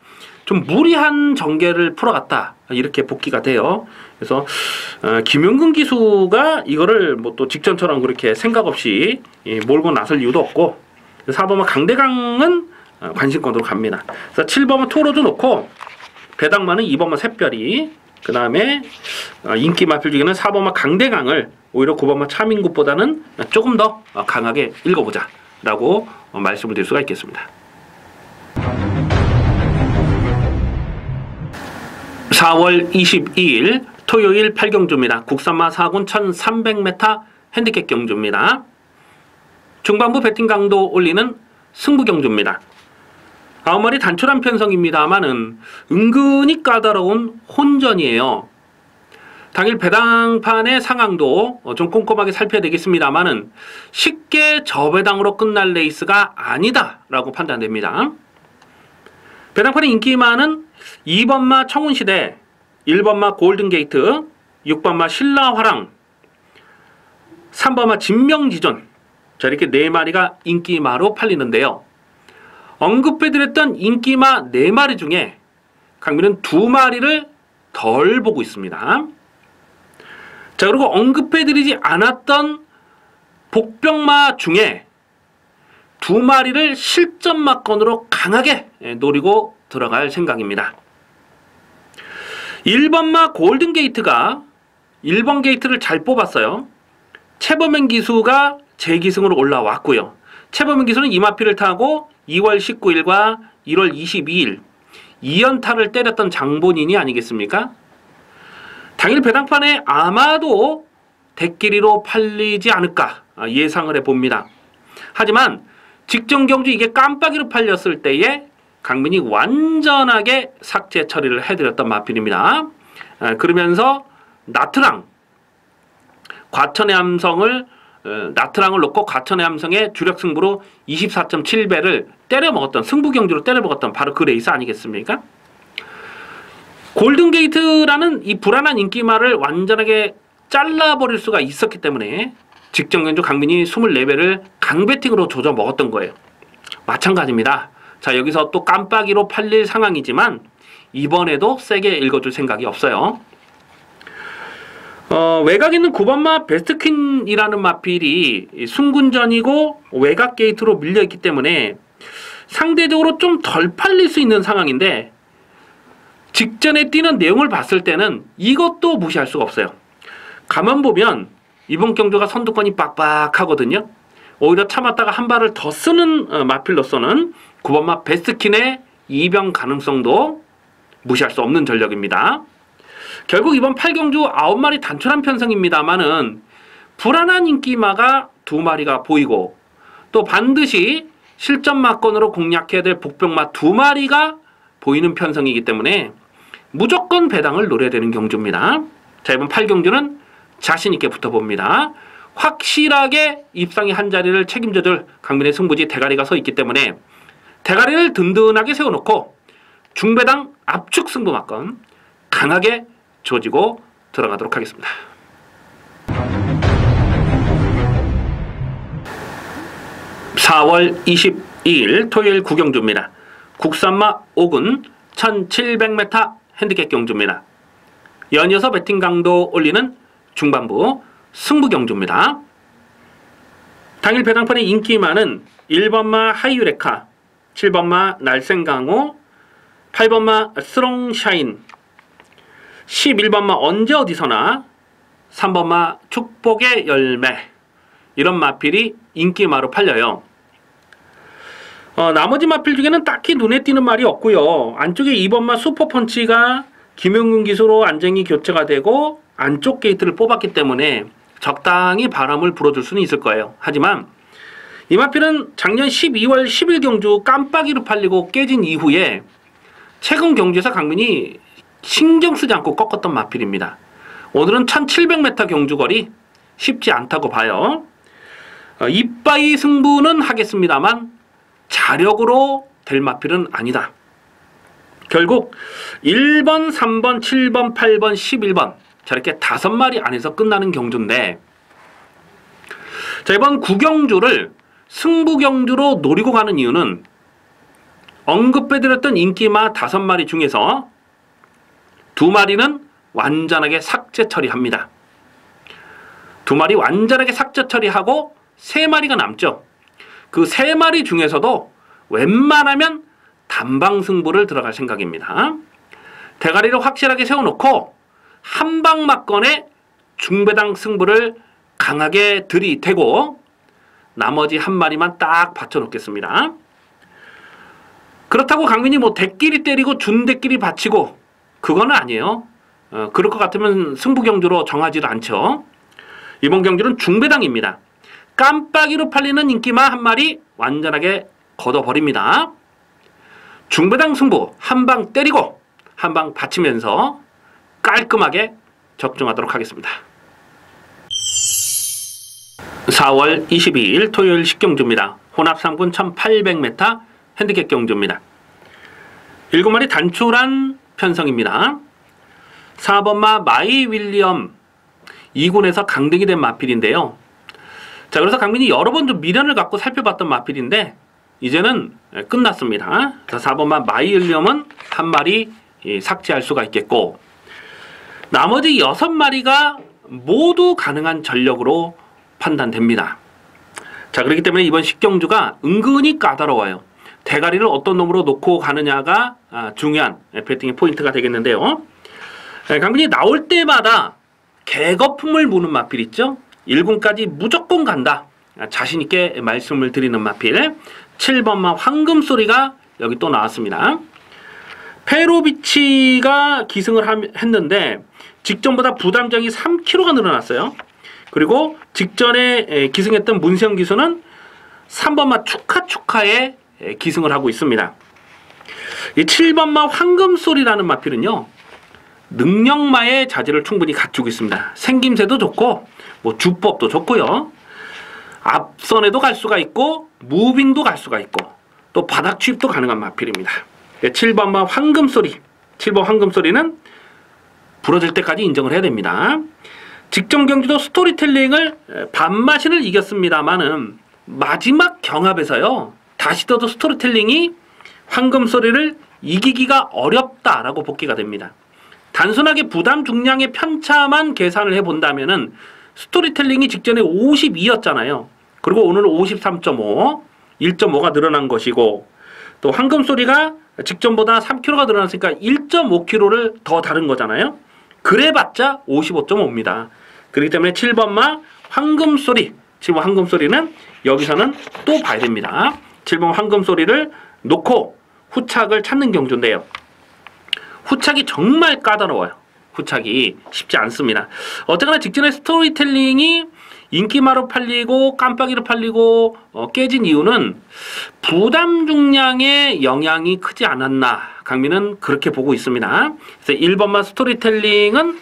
좀 무리한 전개를 풀어갔다, 이렇게 복귀가 돼요. 그래서 김용근 기수가 이거를 뭐 또 직전처럼 그렇게 생각 없이 몰고 나설 이유도 없고, 4번마 강대강은 관심권으로 갑니다. 그래서 7번마 투어로즈 놓고 배당마는 2번마 샛별이, 그 다음에 인기 마필 중에는 4번마 강대강을 오히려 9번마 차민굿보다는 조금 더 강하게 읽어보자 라고 말씀을 드릴 수가 있겠습니다. 4월 22일 토요일 8경주입니다. 국산마 4군 1300m 핸디캡 경주입니다. 중반부 배팅 강도 올리는 승부 경주입니다. 9마리 단촐한 편성입니다만은 은근히 까다로운 혼전이에요. 당일 배당판의 상황도 좀 꼼꼼하게 살펴야 되겠습니다만은 쉽게 저배당으로 끝날 레이스가 아니다 라고 판단됩니다. 배당판의 인기 많은 2번마 청운시대, 1번마 골든게이트, 6번마 신라화랑, 3번마 진명지존, 자, 이렇게 4마리가 인기마로 팔리는데요. 언급해드렸던 인기마 4마리 중에 강민은 2마리를 덜 보고 있습니다. 자, 그리고 언급해드리지 않았던 복병마 중에 2마리를 실전마건으로 강하게 노리고 들어갈 생각입니다. 1번마 골든게이트가 1번 게이트를 잘 뽑았어요. 최범행 기수가 재기승으로 올라왔고요. 최범행 기수는 이마피를 타고 2월 19일과 1월 22일 2연타를 때렸던 장본인이 아니겠습니까? 당일 배당판에 아마도 대끼리로 팔리지 않을까 예상을 해봅니다. 하지만 직전 경주 이게 깜빡이로 팔렸을 때에 강민이 완전하게 삭제 처리를 해드렸던 마필입니다. 그러면서 나트랑 과천의 함성을 나트랑을 놓고 과천의 함성의 주력 승부로 24.7배를 때려먹었던 승부 경주로 때려먹었던 바로 그 레이스 아니겠습니까? 골든게이트라는 이 불안한 인기말을 완전하게 잘라버릴 수가 있었기 때문에 직전 경주 강민이 24배를 강배팅으로 조져 먹었던 거예요. 마찬가지입니다. 자, 여기서 또 깜빡이로 팔릴 상황이지만 이번에도 세게 읽어줄 생각이 없어요. 외곽 있는 9번마 베스트퀸이라는 마필이 순군전이고 외곽 게이트로 밀려있기 때문에 상대적으로 좀 덜 팔릴 수 있는 상황인데 직전에 뛰는 내용을 봤을 때는 이것도 무시할 수가 없어요. 가만 보면 이번 경주가 선두권이 빡빡하거든요. 오히려 참았다가 한 발을 더 쓰는 마필로서는 9번마 베스트퀸의 이변 가능성도 무시할 수 없는 전력입니다. 결국 이번 8경주 9마리 단촐한 편성입니다만은 불안한 인기마가 2마리가 보이고 또 반드시 실전마권으로 공략해야 될 복병마 2마리가 보이는 편성이기 때문에 무조건 배당을 노려야 되는 경주입니다. 자, 이번 8경주는 자신있게 붙어봅니다. 확실하게 입상의 한 자리를 책임져줄 강민의 승부지 대가리가 서 있기 때문에 대가리를 든든하게 세워놓고 중배당 압축 승부마건 강하게 조지고 들어가도록 하겠습니다. (4월 22일) 토요일 구경주입니다. 국산마 5군 1700m 핸디캡 경주입니다. 연이어서 배팅 강도 올리는 중반부 승부 경주입니다. 당일 배당판의 인기 많은 1번마 하이유레카, 7번마 날생강호, 8번마 스롱샤인, 11번마 언제 어디서나, 3번마 축복의 열매, 이런 마필이 인기마로 팔려요. 나머지 마필 중에는 딱히 눈에 띄는 말이 없고요. 안쪽에 2번마 슈퍼펀치가 김용균 기수로 안정이 교체가 되고 안쪽 게이트를 뽑았기 때문에 적당히 바람을 불어줄 수는 있을 거예요. 하지만 이 마필은 작년 12월 10일 경주 깜빡이로 팔리고 깨진 이후에 최근 경주에서 강민이 신경 쓰지 않고 꺾었던 마필입니다. 오늘은 1700m 경주거리 쉽지 않다고 봐요. 이빠이 승부는 하겠습니다만 자력으로 될 마필은 아니다. 결국 1번, 3번, 7번, 8번, 11번 저렇게 5마리 안에서 끝나는 경주인데, 자, 이번 구경주를 승부경주로 노리고 가는 이유는 언급해드렸던 인기마 5마리 중에서 2마리는 완전하게 삭제 처리합니다. 2마리 완전하게 삭제 처리하고 3마리가 남죠. 그 3마리 중에서도 웬만하면 단방 승부를 들어갈 생각입니다. 대가리를 확실하게 세워놓고 한방 막건에 중배당 승부를 강하게 들이대고 나머지 한 마리만 딱 받쳐놓겠습니다. 그렇다고 강민이 뭐 대끼리 때리고 준대끼리 받치고 그거는 아니에요. 그럴 것 같으면 승부경주로 정하지도 않죠. 이번 경주는 중배당입니다. 깜빡이로 팔리는 인기마 한 마리 완전하게 걷어버립니다. 중배당 승부 한 방 때리고 한 방 받치면서 깔끔하게 적중하도록 하겠습니다. 4월 22일 토요일 10경주입니다. 혼합 3군 1800m 핸디캡 경주입니다. 7마리 단출한 편성입니다. 4번마 마이 윌리엄 2군에서 강등이 된 마필인데요. 자, 그래서 강민이 여러 번 좀 미련을 갖고 살펴봤던 마필인데 이제는 끝났습니다. 자, 4번마 마이 윌리엄은 한 마리 삭제할 수가 있겠고 나머지 6마리가 모두 가능한 전력으로 판단됩니다. 자, 그렇기 때문에 이번 10경주가 은근히 까다로워요. 대가리를 어떤 놈으로 놓고 가느냐가 중요한 배팅의 포인트가 되겠는데요. 강민이 나올 때마다 개거품을 무는 마필 있죠. 1군까지 무조건 간다. 자신있게 말씀을 드리는 마필 7번마 황금소리가 여기 또 나왔습니다. 페로비치가 기승을 했는데 직전보다 부담장이 3kg가 늘어났어요. 그리고 직전에 기승했던 문세영 기수는 3번마 축하에 기승을 하고 있습니다. 이 7번마 황금소리라는 마필은요, 능력마의 자질을 충분히 갖추고 있습니다. 생김새도 좋고 뭐 주법도 좋고요. 앞선에도 갈 수가 있고 무빙도 갈 수가 있고 또 바닥 취입도 가능한 마필입니다. 7번마 황금소리. 7번 황금소리는 부러질 때까지 인정을 해야 됩니다. 직전 경기도 스토리텔링을 반마신을 이겼습니다만은 마지막 경합에서요, 다시 또 스토리텔링이 황금소리를 이기기가 어렵다라고 복귀가 됩니다. 단순하게 부담 중량의 편차만 계산을 해본다면은 스토리텔링이 직전에 52였잖아요. 그리고 오늘은 53.5, 1.5가 늘어난 것이고, 또 황금소리가 직전보다 3kg가 늘어났으니까 1.5kg를 더 다른 거잖아요. 그래봤자 55.5입니다. 그렇기 때문에 7번마 황금소리, 7번 황금소리는 여기서는 또 봐야 됩니다. 7번 황금소리를 놓고 후착을 찾는 경주인데요. 후착이 정말 까다로워요. 후착이 쉽지 않습니다. 어쨌거나 직전에 스토리텔링이 인기마로 팔리고 깜빡이로 팔리고 깨진 이유는 부담 중량의 영향이 크지 않았나, 강민은 그렇게 보고 있습니다. 그래서 1번마 스토리텔링은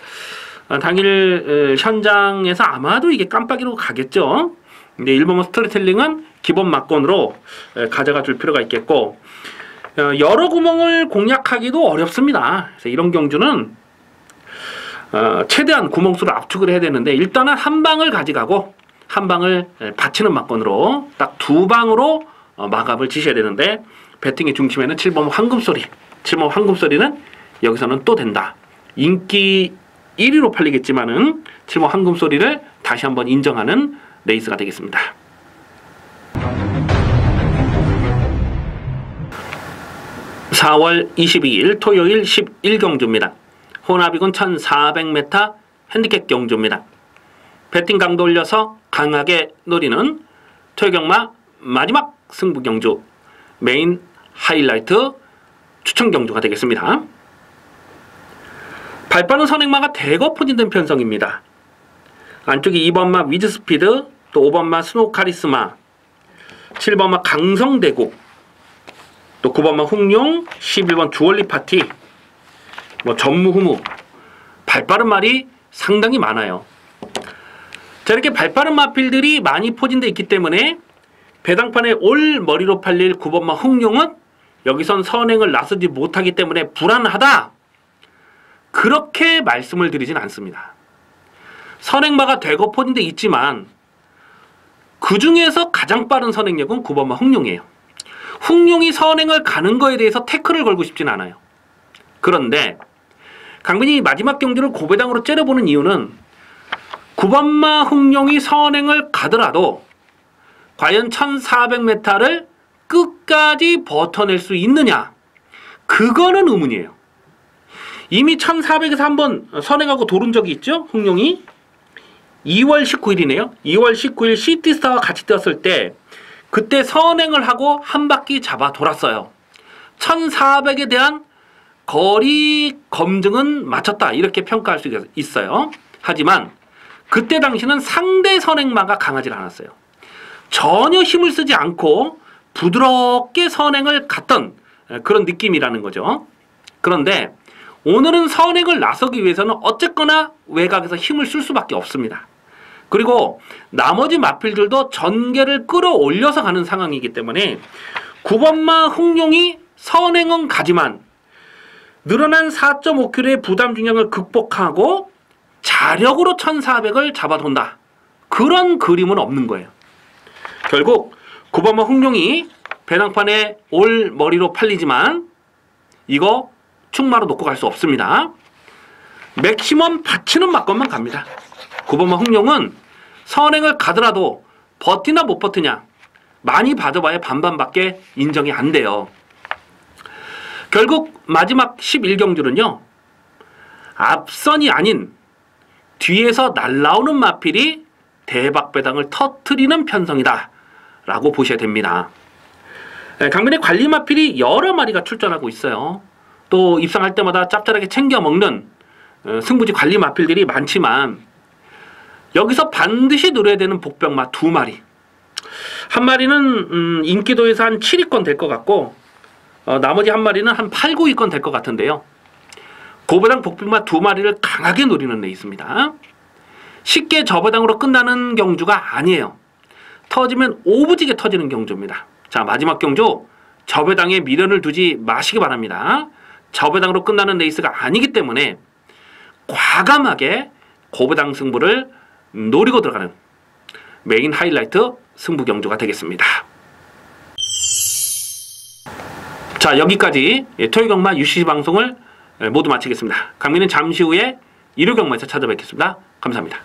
당일 현장에서 아마도 이게 깜빡이로 가겠죠. 근데 1번마 스토리텔링은 기본 막건으로 가져가 줄 필요가 있겠고, 여러 구멍을 공략하기도 어렵습니다. 그래서 이런 경주는 최대한 구멍수를 압축을 해야 되는데, 일단은 한 방을 가져가고 한 방을 받치는 막건으로 딱 두 방으로 마감을 지셔야 되는데, 배팅의 중심에는 7번 황금소리. 7번 황금소리는 여기서는 또 된다. 인기 1위로 팔리겠지만은 7번 황금소리를 다시 한번 인정하는 레이스가 되겠습니다. (4월 22일) 토요일 11경주입니다. 호나비군 1400m 핸디캡 경주입니다. 배팅 강도 올려서 강하게 노리는 토요경마 마지막 승부 경주, 메인 하이라이트 추천 경주가 되겠습니다. 발빠른 선행마가 대거 포진된 편성입니다. 안쪽에 2번마 위즈스피드, 또 5번마 스노카리스마, 7번마 강성대국, 또 9번마 홍룡, 11번 주얼리파티, 뭐 전무후무, 발빠른 말이 상당히 많아요. 자, 이렇게 발빠른 마필들이 많이 포진되어 있기 때문에 배당판에 올 머리로 팔릴 9번마 홍룡은 여기선 선행을 나서지 못하기 때문에 불안하다, 그렇게 말씀을 드리진 않습니다. 선행마가 대거 포진되어 있지만 그 중에서 가장 빠른 선행력은 9번마 홍룡이에요. 홍룡이 선행을 가는 거에 대해서 태클을 걸고 싶진 않아요. 그런데 강민이 마지막 경주를 고배당으로 째려보는 이유는 9번마 홍룡이 선행을 가더라도 과연 1400m를 끝까지 버텨낼 수 있느냐, 그거는 의문이에요. 이미 1400에서 한번 선행하고 도른 적이 있죠, 홍룡이. 2월 19일이네요. 2월 19일 시티스타와 같이 뛰었을 때 그때 선행을 하고 한 바퀴 잡아 돌았어요. 1400에 대한 거리 검증은 마쳤다, 이렇게 평가할 수 있어요. 하지만 그때 당시는 상대 선행마가 강하지 않았어요. 전혀 힘을 쓰지 않고 부드럽게 선행을 갔던 그런 느낌이라는 거죠. 그런데 오늘은 선행을 나서기 위해서는 어쨌거나 외곽에서 힘을 쓸 수밖에 없습니다. 그리고 나머지 마필들도 전개를 끌어올려서 가는 상황이기 때문에 9번마 홍룡이 선행은 가지만 늘어난 4.5kg의 부담 중량을 극복하고 자력으로 1400을 잡아돈다, 그런 그림은 없는 거예요. 결국 9번마 홍룡이 배낭판에 올 머리로 팔리지만 이거 충마로 놓고 갈 수 없습니다. 맥시멈 받치는 막건만 갑니다. 9번마 홍룡은 선행을 가더라도 버티나 못 버티냐, 많이 봐줘봐야 반반밖에 인정이 안 돼요. 결국 마지막 11경주는요, 앞선이 아닌 뒤에서 날라오는 마필이 대박배당을 터트리는 편성이다 라고 보셔야 됩니다. 강변의 관리 마필이 여러 마리가 출전하고 있어요. 또 입상할 때마다 짭짤하게 챙겨 먹는 승부지 관리 마필들이 많지만 여기서 반드시 노려야 되는 복병마 2마리. 한 마리는 인기도에서 한 7위권 될 것 같고 나머지 한 마리는 한 8, 9위권 될 것 같은데요. 고배당 복병마 2마리를 강하게 노리는 레이스입니다. 쉽게 저배당으로 끝나는 경주가 아니에요. 터지면 오부지게 터지는 경주입니다. 자, 마지막 경주 저배당에 미련을 두지 마시기 바랍니다. 저배당으로 끝나는 레이스가 아니기 때문에 과감하게 고배당 승부를 노리고 들어가는 메인 하이라이트 승부 경주가 되겠습니다. 자, 여기까지 토요경마 UCC 방송을 모두 마치겠습니다. 강민은 잠시 후에 일요경마에서 찾아뵙겠습니다. 감사합니다.